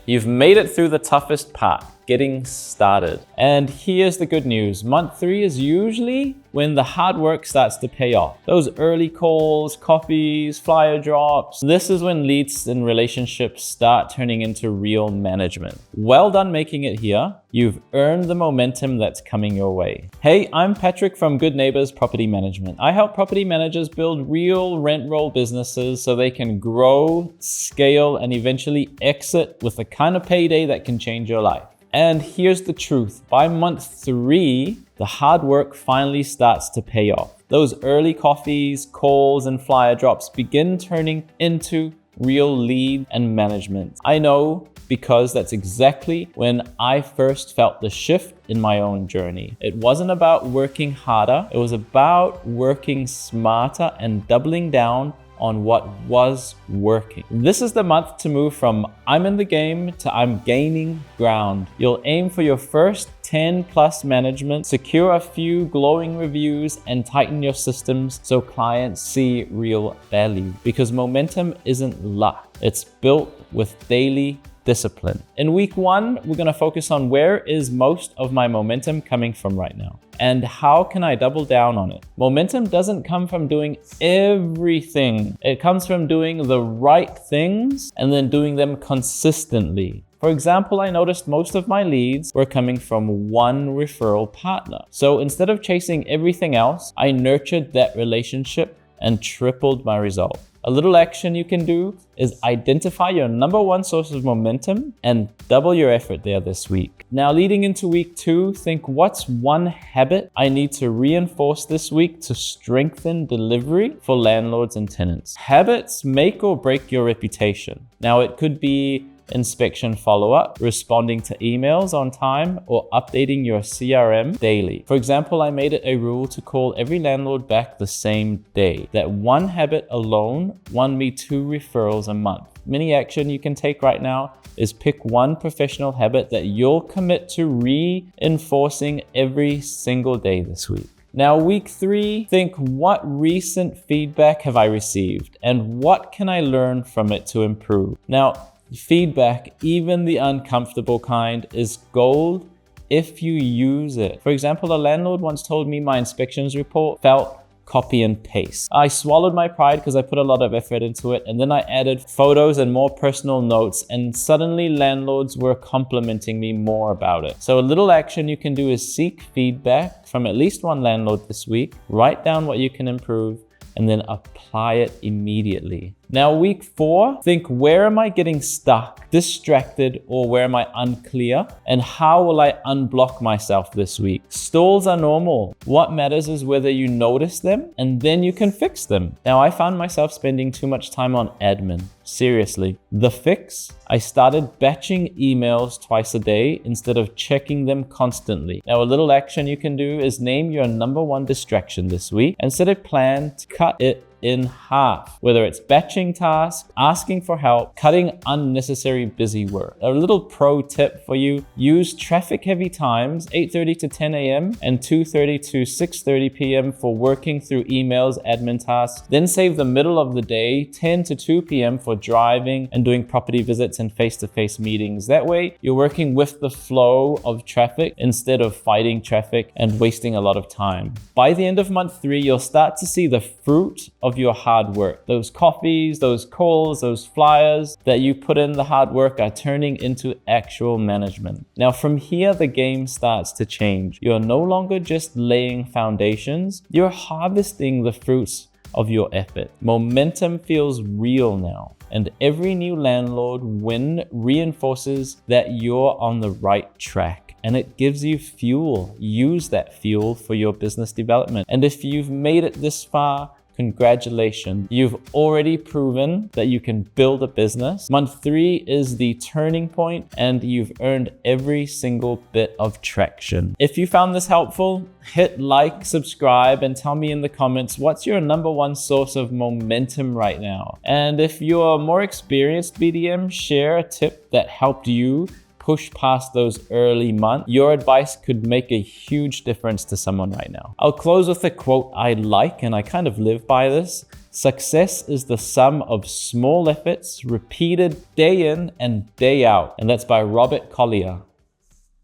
You've made it through the toughest part, getting started. And here's the good news. Month 3 is usually when the hard work starts to pay off. Those early calls, coffees, flyer drops. This is when leads and relationships start turning into real management. Well done making it here. You've earned the momentum that's coming your way. Hey, I'm Patrick from Good Neighbours Property Management. I help property managers build real rent roll businesses so they can grow, scale, and eventually exit with the kind of payday that can change your life. And here's the truth. By month 3, the hard work finally starts to pay off. Those early coffees, calls, and flyer drops begin turning into real lead and management. I know because that's exactly when I first felt the shift in my own journey. It wasn't about working harder. It was about working smarter and doubling down on what was working. This is the month to move from I'm in the game to I'm gaining ground. You'll aim for your first 10 plus management, secure a few glowing reviews, and tighten your systems so clients see real value. Because momentum isn't luck. It's built with daily discipline. In week 1, we're going to focus on where is most of my momentum coming from right now and how can I double down on it. Momentum doesn't come from doing everything. It comes from doing the right things and then doing them consistently. For example, I noticed most of my leads were coming from one referral partner. So instead of chasing everything else, I nurtured that relationship and tripled my result. A little action you can do is identify your number 1 source of momentum and double your effort there this week. Now, leading into week 2, think what's one habit I need to reinforce this week to strengthen delivery for landlords and tenants. Habits make or break your reputation. Now, it could be inspection follow-up, responding to emails on time, or updating your CRM daily. For example, I made it a rule to call every landlord back the same day. That one habit alone won me 2 referrals a month. Mini action you can take right now is pick one professional habit that you'll commit to reinforcing every single day this week. Now, week 3, think what recent feedback have I received and what can I learn from it to improve? Now, feedback, even the uncomfortable kind, is gold if you use it. For example, a landlord once told me my inspections report felt copy and paste. I swallowed my pride because I put a lot of effort into it, and then I added photos and more personal notes, and suddenly landlords were complimenting me more about it. So a little action you can do is seek feedback from at least one landlord this week, write down what you can improve, and then apply it immediately. Now, week 4, think where am I getting stuck, distracted, or where am I unclear? And how will I unblock myself this week? Stalls are normal. What matters is whether you notice them and then you can fix them. Now, I found myself spending too much time on admin. Seriously. The fix? I started batching emails twice a day instead of checking them constantly. Now, a little action you can do is name your number 1 distraction this week and set a plan to cut it in half, whether it's batching tasks, asking for help, cutting unnecessary busy work. A little pro tip for you, use traffic heavy times, 8:30 to 10 a.m. and 2:30 to 6:30 p.m. for working through emails, admin tasks. Then save the middle of the day, 10 to 2 p.m. for driving and doing property visits and face-to-face meetings. That way, you're working with the flow of traffic instead of fighting traffic and wasting a lot of time. By the end of month 3, you'll start to see the fruit of your hard work. Those coffees, those calls, those flyers that you put in the hard work are turning into actual management. Now, from here, the game starts to change. You're no longer just laying foundations, you're harvesting the fruits of your effort. Momentum feels real now, and every new landlord win reinforces that you're on the right track, and it gives you fuel. Use that fuel for your business development. And if you've made it this far, congratulations. You've already proven that you can build a business. Month 3 is the turning point, and you've earned every single bit of traction. If you found this helpful, hit like, subscribe, and tell me in the comments what's your number 1 source of momentum right now. And if you're a more experienced BDM, share a tip that helped you push past those early months. Your advice could make a huge difference to someone right now. I'll close with a quote I like, and I kind of live by this. Success is the sum of small efforts repeated day in and day out. And that's by Robert Collier.